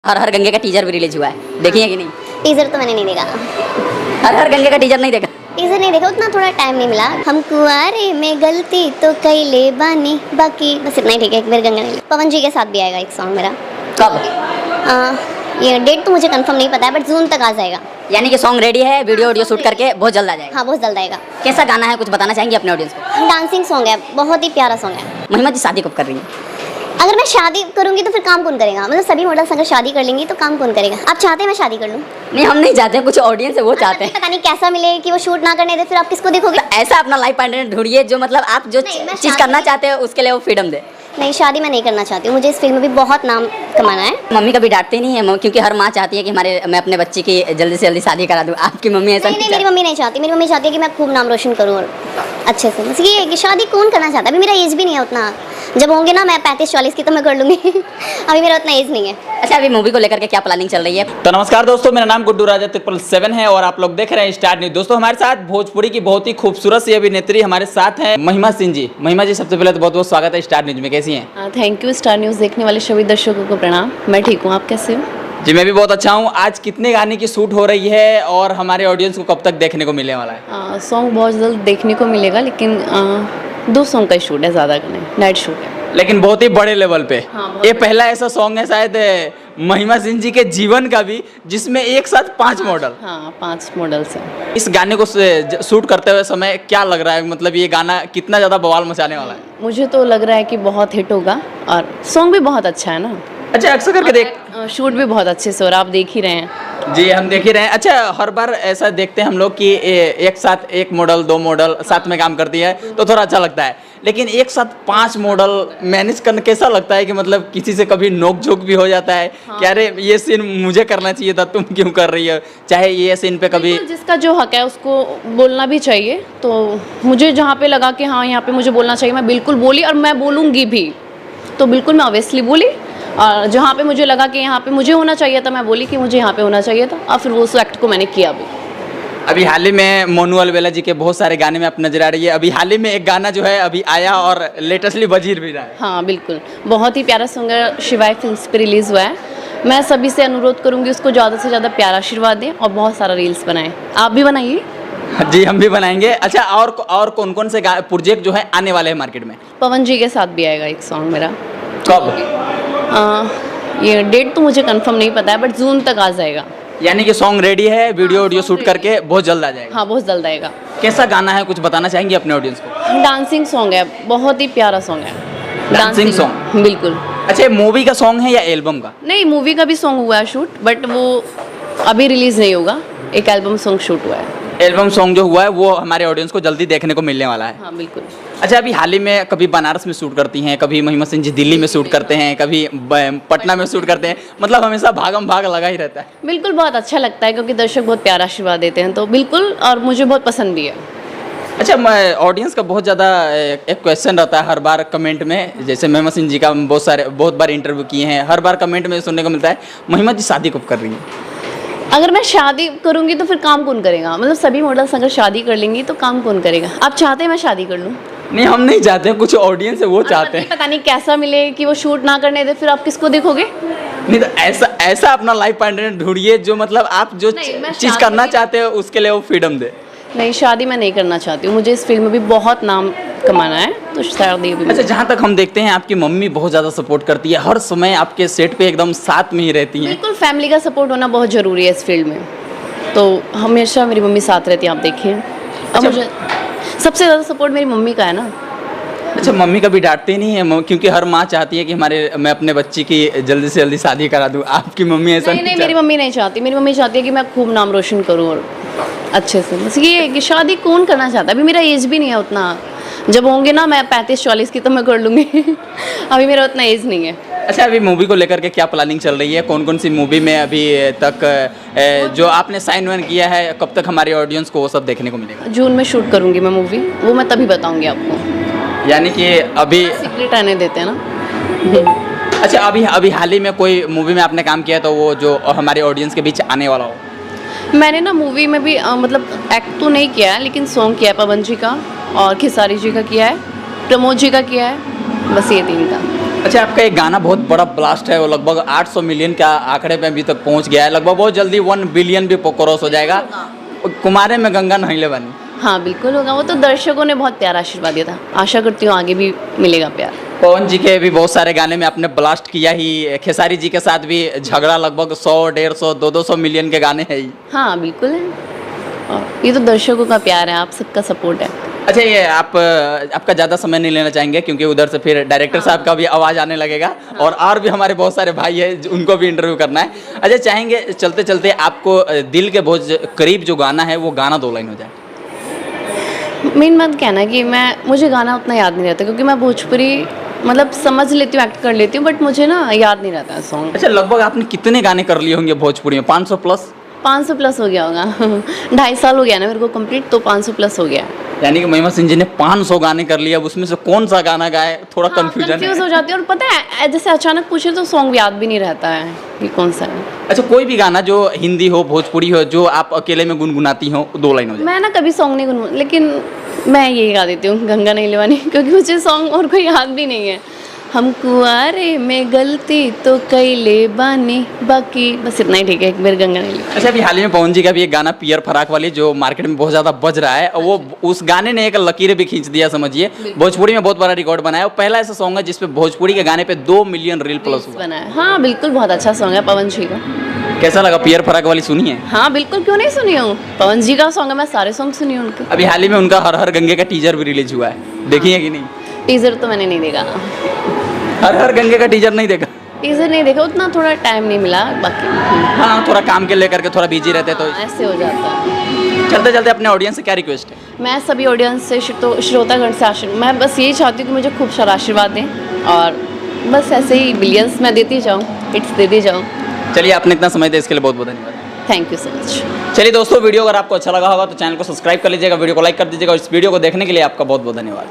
हर हर गंगे का टीजर भी रिलीज हुआ है, देखिए कि नहीं? टीजर तो मैंने नहीं देखा। हर हर गंगे का टीजर नहीं देखा? टीजर नहीं देखा, उतना थोड़ा टाइम नहीं मिला। हम कुआरे में गलती तो कई ले बानी, बाकी बस इतना ही ठीक है। एक बार गंगा नहीं। पवन जी के साथ भी आएगा एक सॉन्ग मेरा। कब? ये डेट तो मुझे कंफर्म नहीं पता है, बट जून तक आ जाएगा। यानी कि सॉन्ग रेडी है, वीडियो ऑडियो शूट करके बहुत जल्द आ जाएगा। हाँ, बहुत जल्द आएगा। कैसा गाना है, कुछ बताना चाहेंगे अपने ऑडियंस को? डांसिंग सॉन्ग है, बहुत ही प्यारा सॉन्ग है। महिमा जी शादी कब कर रही है? अगर मैं शादी करूंगी तो फिर काम कौन करेगा? मतलब सभी मॉडल्स अगर शादी कर लेंगी तो काम कौन करेगा? आप चाहते हैं मैं शादी कर लूं? नहीं, हम नहीं चाहते, कुछ ऑडियंस है वो चाहते हैं। पता नहीं कैसा मिले कि वो शूट ना करने दे, फिर आप किसको देखोगे? ऐसा अपना लाइफ पार्टनर ढूंढिए जो मतलब आप जो नहीं, मैं चीज शादी करना चाहते हैं उसके लिए वो फ्रीडम दे। नहीं, शादी मैं नहीं करना चाहती हूँ। मुझे इस फील्ड में भी बहुत नाम कमाना है। मम्मी कभी डांटती नहीं है क्योंकि हर माँ चाहती है कि मैं अपने बच्चे की जल्दी से जल्दी शादी करा दूं। आपकी मम्मी ऐसा नहीं, मेरी मम्मी नहीं चाहती। मेरी मम्मी चाहती है कि मैं खूब नाम रोशन करूँ और अच्छे से। बस ये है कि शादी कौन करना चाहता है? अभी मेरा एज भी नहीं है उतना। जब होंगे ना मैं 35-40 की तो मैं कर लूँगी। अभी मेरा उतना एज नहीं है। अच्छा, अभी मूवी को लेकर के क्या प्लानिंग चल रही है? तो नमस्कार दोस्तों, मेरा नाम गुड्डू राजा 777 है और आप लोग देख रहे हैं स्टार न्यूज। दोस्तों हमारे साथ भोजपुरी की बहुत ही खूबसूरत सी अभिनेत्री हमारे साथ हैं महिमा सिंह जी। महिमा जी, सबसे पहले तो बहुत बहुत स्वागत है स्टार न्यूज में। कैसी हैं? Thank you. स्टार न्यूज़ देखने वाले सभी दर्शकों को प्रणाम। मैं ठीक हूँ, आप कैसे हो? जी मैं भी बहुत अच्छा हूँ। आज कितने गाने की शूट हो रही है और हमारे ऑडियंस को कब तक देखने को मिलने वाला है? सॉन्ग बहुत जल्द देखने को मिलेगा, लेकिन 2 सॉन्ग का शूट है, ज़्यादा का नहीं, नाइट शूट है। लेकिन बहुत ही बड़े लेवल पे। हाँ, बहुत ये पहला ऐसा सॉन्ग है शायद महिमा सिंह जी के जीवन का भी जिसमें एक साथ 5 मॉडल। हाँ, 5 मॉडल्स हैं। इस गाने को शूट करते हुए समय क्या लग रहा है, मतलब ये गाना कितना ज़्यादा बवाल मचाने वाला है? मुझे तो लग रहा है कि बहुत हिट होगा और सॉन्ग भी बहुत अच्छा है ना। अच्छा, अक्सर करके देख शूट भी बहुत अच्छे से, और आप देख ही रहे हैं। जी हम देख ही रहे हैं। अच्छा, हर बार ऐसा देखते हैं हम लोग कि एक साथ 1 मॉडल 2 मॉडल साथ में काम करती है तो थोड़ा अच्छा लगता है, लेकिन एक साथ 5 मॉडल मैनेज करना कैसा लगता है कि मतलब किसी से कभी नोक झोंक भी हो जाता है? हाँ। क्या रे, ये सीन मुझे करना चाहिए था, तुम क्यों कर रही हो? चाहे ये सीन पे कभी जिसका जो हक है उसको बोलना भी चाहिए। तो मुझे जहाँ पे लगा कि हाँ यहाँ पे मुझे बोलना चाहिए, मैं बिल्कुल बोली और मैं बोलूँगी भी। तो बिल्कुल मैं ऑब्वियसली बोली, और जहाँ पे मुझे लगा कि यहाँ पे मुझे होना चाहिए था मैं बोली कि मुझे यहाँ पे होना चाहिए था, और फिर वो उस एक्ट को मैंने किया भी। अभी हाल ही में मोनू अलवेला जी के बहुत सारे गाने में आप नजर आ रही है। अभी हाल ही में एक गाना जो है अभी आया और लेटेस्टली बजीर भी रहा है। हाँ बिल्कुल, बहुत ही प्यारा सॉन्ग है, शिवाय फिल्म्स पे रिलीज़ हुआ है। मैं सभी से अनुरोध करूँगी उसको ज़्यादा से ज़्यादा प्यारा आशीर्वाद दें और बहुत सारा रील्स बनाएं। आप भी बनाइए। जी हम भी बनाएंगे। अच्छा, और कौन कौन से प्रोजेक्ट जो है आने वाले हैं मार्केट में? पवन जी के साथ भी आएगा एक सॉन्ग मेरा। कब? ये डेट तो मुझे कंफर्म नहीं पता है, बट जून तक आ जाएगा। यानी कि सॉन्ग रेडी है, वीडियो ऑडियो शूट करके बहुत जल्द आ जाएगा। हाँ, बहुत जल्द आएगा। कैसा गाना है, कुछ बताना चाहेंगे अपने ऑडियंस को? डांसिंग सॉन्ग है, बहुत ही प्यारा सॉन्ग है। Dancing song? बिल्कुल। अच्छा, मूवी का सॉन्ग है या एल्बम का? नहीं, मूवी का भी सॉन्ग हुआ है शूट, बट वो अभी रिलीज नहीं होगा। एक एल्बम सॉन्ग शूट हुआ है। एल्बम सॉन्ग जो हुआ है वो हमारे ऑडियंस को जल्दी देखने को मिलने वाला है। हाँ बिल्कुल। अच्छा, अभी हाल ही में कभी बनारस में शूट करती हैं, कभी महिमा सिंह जी दिल्ली में शूट करते हैं, कभी पटना में शूट करते हैं, मतलब हमेशा भागम भाग लगा ही रहता है। बिल्कुल, बहुत अच्छा लगता है क्योंकि दर्शक बहुत प्यारा आशीर्वाद देते हैं, तो बिल्कुल, और मुझे बहुत पसंद भी है। अच्छा, ऑडियंस का बहुत ज़्यादा एक क्वेश्चन रहता है हर बार कमेंट में। जैसे महिमा सिंह जी का बहुत बार इंटरव्यू किए हैं, हर बार कमेंट में सुनने को मिलता है महिमा जी शादी कब कर रही हैं? अगर मैं शादी करूंगी तो फिर काम कौन करेगा? मतलब सभी मॉडल्स अगर शादी कर लेंगी तो काम कौन करेगा? आप चाहते हैं मैं शादी कर लूं? नहीं, हम नहीं चाहते, कुछ ऑडियंस है वो चाहते हैं। पता नहीं कैसा मिले कि वो शूट ना करने दे, फिर आप किसको देखोगे? नहीं, तो ऐसा अपना लाइफ पार्टनर ढूंढिए जो मतलब आप जो चीज़ करना चाहते हो उसके लिए वो फ्रीडम दे। नहीं, शादी मैं नहीं करना चाहती हूँ। मुझे इस फील्ड में भी बहुत नाम कमाना है, तो शादी भी। अच्छा, जहाँ तक हम देखते हैं आपकी मम्मी बहुत ज़्यादा सपोर्ट करती है, हर समय आपके सेट पे एकदम साथ में ही रहती हैं। बिल्कुल, फैमिली का सपोर्ट होना बहुत ज़रूरी है इस फील्ड में, तो हमेशा मेरी मम्मी साथ रहती है, आप देखिए। अब मुझे सबसे ज़्यादा सपोर्ट मेरी मम्मी का है ना। अच्छा, मम्मी कभी डांटती नहीं है क्योंकि हर माँ चाहती है कि मैं अपने बच्चे की जल्दी से जल्दी शादी करा दूँ, आपकी मम्मी ऐसा नहीं, मेरी मम्मी नहीं चाहती। मेरी मम्मी चाहती है कि मैं खूब नाम रोशन करूँ और अच्छे से। बस ये है कि शादी कौन करना चाहता है? अभी मेरा एज भी नहीं है उतना। जब होंगे ना मैं 35-40 की तो मैं कर लूँगी। अभी मेरा उतना एज नहीं है। अच्छा, अभी मूवी को लेकर के क्या प्लानिंग चल रही है? कौन कौन सी मूवी में अभी तक जो आपने साइन वाइन किया है, कब तक हमारे ऑडियंस को वो सब देखने को मिलेगा? जून में शूट करूँगी मैं मूवी, वो मैं तभी बताऊँगी आपको। यानी कि अभी सीक्रेट आने देते हैं ना। अच्छा, अभी हाल ही में कोई मूवी में आपने काम किया तो वो जो हमारे ऑडियंस के बीच आने वाला हो? मैंने ना मूवी में भी मतलब एक्ट तो नहीं किया है, लेकिन सॉन्ग किया है पवन जी का और खेसारी जी का किया है, प्रमोद जी का किया है, बस ये 3 का। अच्छा, आपका एक गाना बहुत बड़ा ब्लास्ट है, वो लगभग 800 मिलियन का आंकड़े पे अभी तक पहुंच गया है, लगभग बहुत जल्दी 1 बिलियन भी क्रॉस हो जाएगा। कुमारे में गंगा नहले बनी। हाँ बिल्कुल होगा, वो तो दर्शकों ने बहुत प्यारा आशीर्वाद दिया था, आशा करती हूँ आगे भी मिलेगा प्यार। पवन जी के भी बहुत सारे गाने में आपने ब्लास्ट किया ही, खेसारी जी के साथ भी झगड़ा, लगभग 100, 150, 200 मिलियन के गाने हैं ही। हाँ बिल्कुल है, और ये तो दर्शकों का प्यार है, आप सबका सपोर्ट है। अच्छा, ये आपका ज़्यादा समय नहीं लेना चाहेंगे क्योंकि उधर से फिर डायरेक्टर साहब का भी आवाज़ आने लगेगा, और भी हमारे बहुत सारे भाई हैं उनको भी इंटरव्यू करना है। अच्छा, चाहेंगे चलते चलते आपको दिल के बहुत करीब जो गाना है वो गाना 2 लाइन हो जाए। मेन बात क्या है ना कि मुझे गाना उतना याद नहीं रहता, क्योंकि मैं भोजपुरी मतलब समझ लेती हूँ, एक्ट कर लेती हूँ, बट मुझे ना याद नहीं रहता है सॉन्ग। अच्छा, लगभग आपने कितने गाने कर लिए होंगे भोजपुरी में? 500 प्लस? 500 प्लस हो गया होगा 2.5 साल हो गया ना मेरे को कंप्लीट, तो 500 प्लस हो गया। यानी कि महिमा सिंह जी ने 500 गाने कर लिए, अब उसमें से कौन सा गाना गाए, थोड़ा कंफ्यूजन कंफ्यूज हो जाती है, और पता है जैसे अचानक पूछे तो सॉन्ग याद भी नहीं रहता है कि कौन सा है। अच्छा, कोई भी गाना जो हिंदी हो, भोजपुरी हो, जो आप अकेले में गुनगुनाती हो, 2 लाइन हो जाए। मैं ना कभी सॉन्ग नहीं गुनगुन, लेकिन मैं यही गा देती हूँ, गंगा नहीं लेवानी, क्योंकि मुझे सॉन्ग और कोई याद भी नहीं है। हम कुआरे में गलती तो कई ले बानी, बाकी बस इतना ही ठीक है, एक बार गंगा नहीं लेवानी। अच्छा, अभी हाल ही में पवन जी का भी एक गाना पियर फराक वाली जो मार्केट में बहुत ज़्यादा बज रहा है, वो उस गाने ने एक लकीरें भी खींच दिया, समझिए भोजपुरी में बहुत बड़ा रिकॉर्ड बनाया। वो पहला ऐसा सॉन्ग है जिसपे भोजपुरी के गाने पे 2 मिलियन रील प्लस हुआ। बना है, हाँ बिल्कुल, बहुत अच्छा सॉन्ग है पवन जी का। कैसा लगा पियर फराक वाली, सुनी है? हाँ बिल्कुल, क्यों नहीं सुनी हूँ, पवन जी का सॉन्ग है, मैं सारे सॉन्ग सुनी हूँ उनके। अभी हाल ही में उनका हर हर गंगे का टीजर भी रिलीज हुआ है, देखी है कि नहीं? टीजर तो मैंने नहीं देखा, हर हर गंगे का टीजर नहीं देखा? टीजर नहीं देखा, उतना थोड़ा टाइम नहीं मिला, बाकी हाँ, थोड़ा काम के लेकर के थोड़ा बिजी रहते तो ऐसे हो जाता है। चलते चलते अपने ऑडियंस से क्या रिक्वेस्ट है? मैं सभी ऑडियंस से श्रोतागण से आशीर्वाद, मैं बस यही चाहती हूँ कि मुझे खूब सारा आशीर्वाद दें, और बस ऐसे ही बिलियंस मैं देती जाऊँ, हिट्स देती जाऊँ। चलिए, आपने इतना समय दिया इसके लिए बहुत बहुत धन्यवाद। Thank you so much. चलिए दोस्तों, वीडियो अगर आपको अच्छा लगा होगा तो चैनल को सब्सक्राइब कर लीजिएगा, वीडियो को लाइक कर दीजिएगा, और इस वीडियो को देखने के लिए आपका बहुत बहुत धन्यवाद।